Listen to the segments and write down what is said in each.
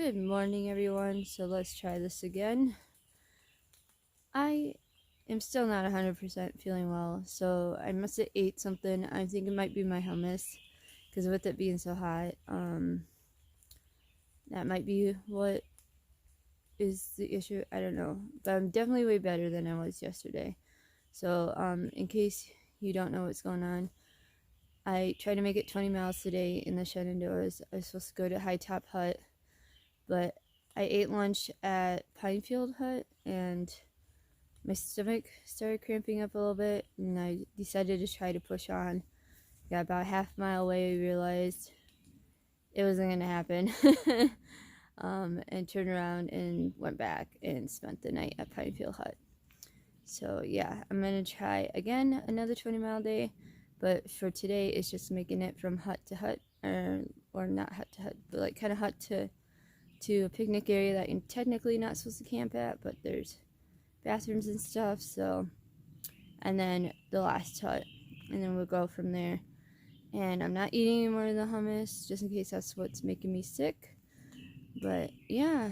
Good morning, everyone. So let's try this again. I am still not 100% feeling well, so I must have ate something. I think it might be my hummus, because with it being so hot, that might be what is the issue. I don't know, but I'm definitely way better than I was yesterday. So in case you don't know what's going on, I tried to make it 20 miles today in the Shenandoahs. I was supposed to go to High Top Hut, but I ate lunch at Pinefield Hut, and my stomach started cramping up a little bit, and I decided to try to push on. Got about half a mile away, realized it wasn't going to happen, and turned around and went back and spent the night at Pinefield Hut. So yeah, I'm going to try again another 20-mile day, but for today it's just making it from hut to hut, or not hut to hut, but like kind of hut to a picnic area that you're technically not supposed to camp at, but there's bathrooms and stuff. So, and then the last hut, and then we'll go from there. And I'm not eating any more of the hummus just in case that's what's making me sick. But yeah,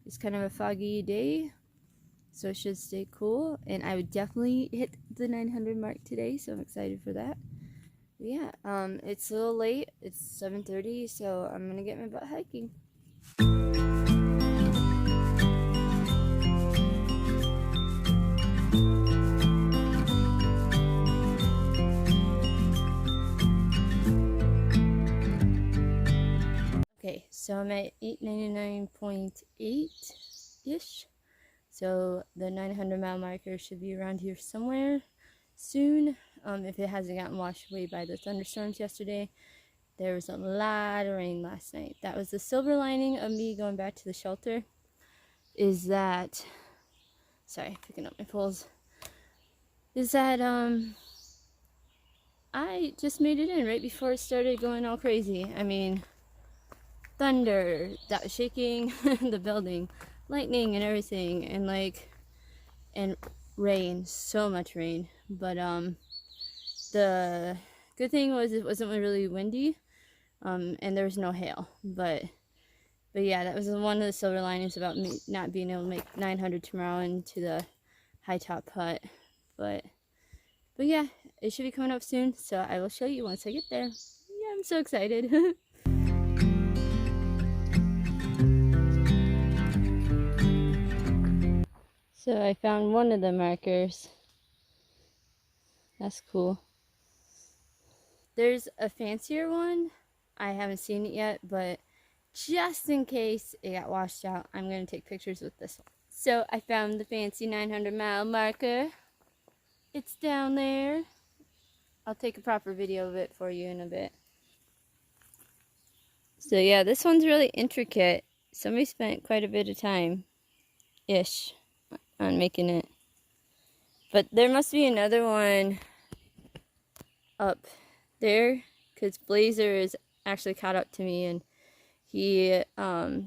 it's kind of a foggy day, so it should stay cool, and I would definitely hit the 900 mark today, so I'm excited for that. But yeah, it's a little late. It's 7:30, so I'm gonna get my butt hiking. Okay, so I'm at 899.8-ish. So the 900-mile marker should be around here somewhere soon. If it hasn't gotten washed away by the thunderstorms yesterday. There was a lot of rain last night. That was the silver lining of me going back to the shelter, is that, sorry, picking up my poles, is that I just made it in right before it started going all crazy. I mean, thunder, that shaking the building, lightning and everything, and and rain, so much rain. But the good thing was it wasn't really windy, and there was no hail. But yeah, that was one of the silver linings about me not being able to make 900 tomorrow into the High Top Hut. But yeah, it should be coming up soon, so I will show you once I get there. Yeah, I'm so excited. So I found one of the markers. That's cool. There's a fancier one. I haven't seen it yet, but just in case it got washed out, I'm going to take pictures with this one. So I found the fancy 900-mile marker. It's down there. I'll take a proper video of it for you in a bit. So yeah, this one's really intricate. Somebody spent quite a bit of time-ish on making it. But there must be another one up there, because Blazer is actually caught up to me, and he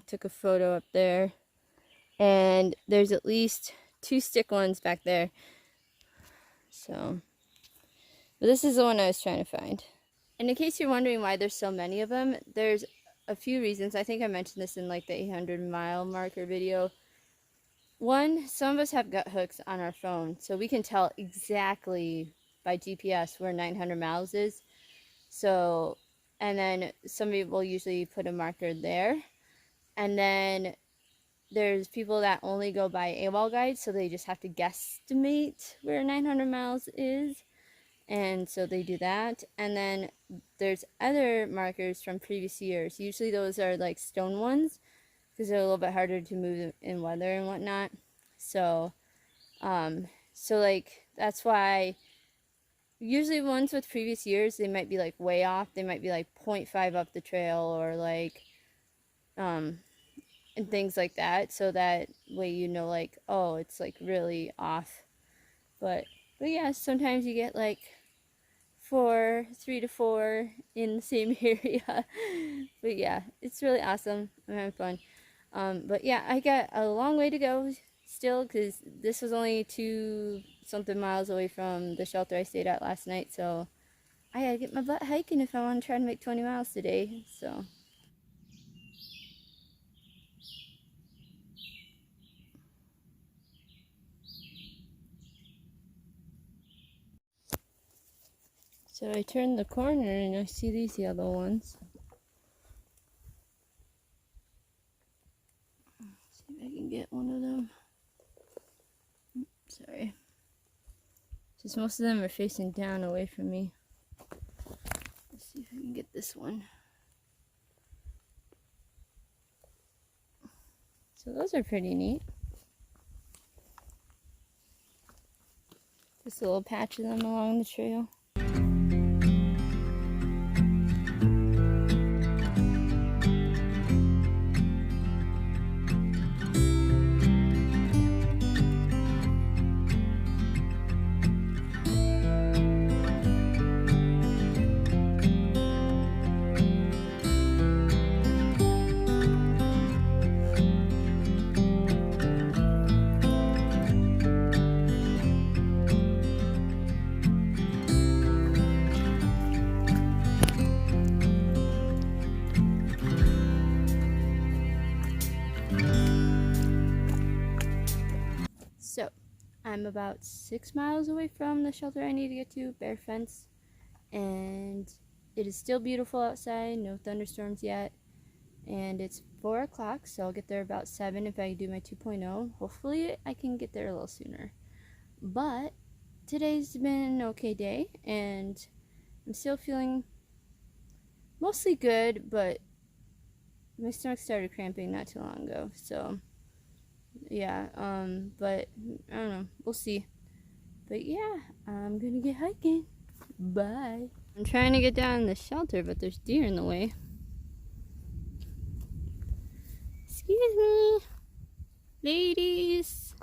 took a photo up there, and there's at least 2 stick ones back there. So, but this is the one I was trying to find. And in case you're wondering why there's so many of them, there's a few reasons. I think I mentioned this in like the 800-mile marker video. One, some of us have gut hooks on our phone, so we can tell exactly by GPS where 900 miles is. So, and then somebody will usually put a marker there. And then there's people that only go by AWOL guides, so they just have to guesstimate where 900 miles is. And so they do that. And then there's other markers from previous years. Usually those are like stone ones, because they're a little bit harder to move in weather and whatnot. So, like, that's why usually ones with previous years, they might be like way off. They might be like 0.5 up the trail, or like, and things like that. So that way you know, like, oh, it's like really off. But yeah, sometimes you get like 3 to 4 in the same area. But yeah, it's really awesome. I'm having fun. But yeah, I got a long way to go still, because this was only 2-something miles away from the shelter I stayed at last night. So I gotta get my butt hiking if I want to try to make 20 miles today. So So I turned the corner and I see these yellow ones. See if I can get one of them. Sorry. Just most of them are facing down away from me. Let's see if I can get this one. So those are pretty neat. Just a little patch of them along the trail. So, I'm about 6 miles away from the shelter I need to get to, Bearfence, and it is still beautiful outside, no thunderstorms yet, and it's 4 o'clock, so I'll get there about 7 if I do my 2.0. Hopefully I can get there a little sooner. But today's been an okay day, and I'm still feeling mostly good, but my stomach started cramping not too long ago, so yeah, but I don't know, we'll see. But yeah, I'm gonna get hiking. Bye. I'm trying to get down in the shelter, but there's deer in the way. Excuse me, ladies.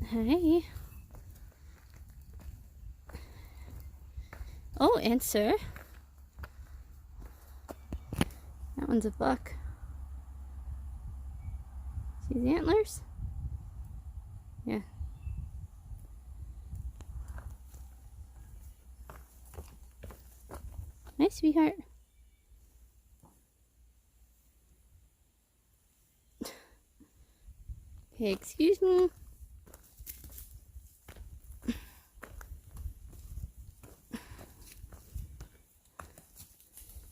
Hi. Oh, and sir. That one's a buck. See the antlers? Yeah. Hi, sweetheart. Okay, excuse me.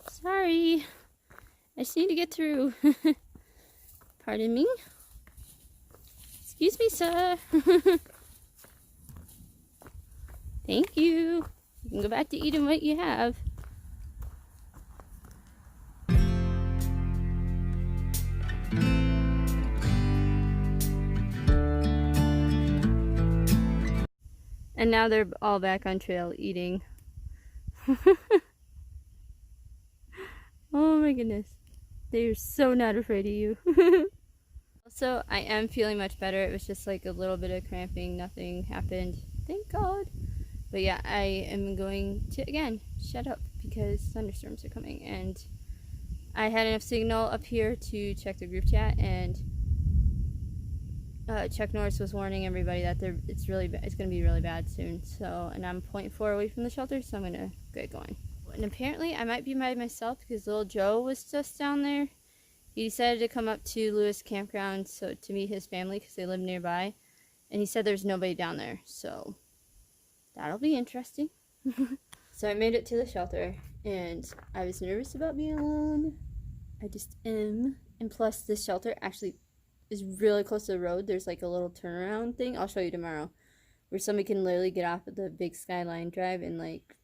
Sorry. I just need to get through. Pardon me? Excuse me, sir. Thank you. You can go back to eating what you have. And now they're all back on trail eating. Oh my goodness. They are so not afraid of you. Also, I am feeling much better. It was just like a little bit of cramping. Nothing happened. Thank God. But yeah, I am going to, again, shut up because thunderstorms are coming. And I had enough signal up here to check the group chat, and Chuck Norris was warning everybody that it's going to be really bad soon. So, and I'm 0.4 away from the shelter, so I'm going to get going. And apparently I might be by myself because little Joe was just down there. He decided to come up to Lewis Campground to meet his family because they live nearby. And he said there's nobody down there, so that'll be interesting. So I made it to the shelter, and I was nervous about being alone. I just am. And plus, this shelter actually is really close to the road. There's like a little turnaround thing. I'll show you tomorrow, where somebody can literally get off at the big Skyline Drive and like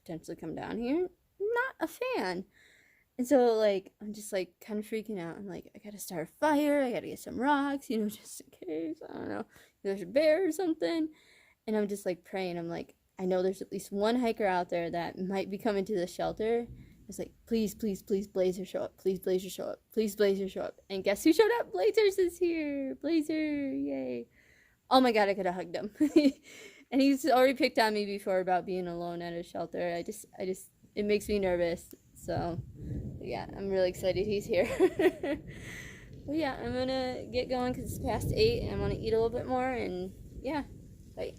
potentially come down here. Not a fan. And so like I'm just like kind of freaking out. I'm like, I gotta start a fire. I gotta get some rocks, you know, just in case. I don't know, there's a bear or something. And I'm just like praying. I'm like, I know there's at least one hiker out there that might be coming to the shelter. It's like, please, please, please, Blazer, show up. Please, Blazer, show up. Please, Blazer, show up. And guess who showed up? Blazers is here. Blazer, yay. Oh my God, I could have hugged him. And he's already picked on me before about being alone at a shelter. It makes me nervous. So, yeah, I'm really excited he's here. But yeah, I'm gonna get going because it's past 8 and I want to eat a little bit more. And yeah, bye.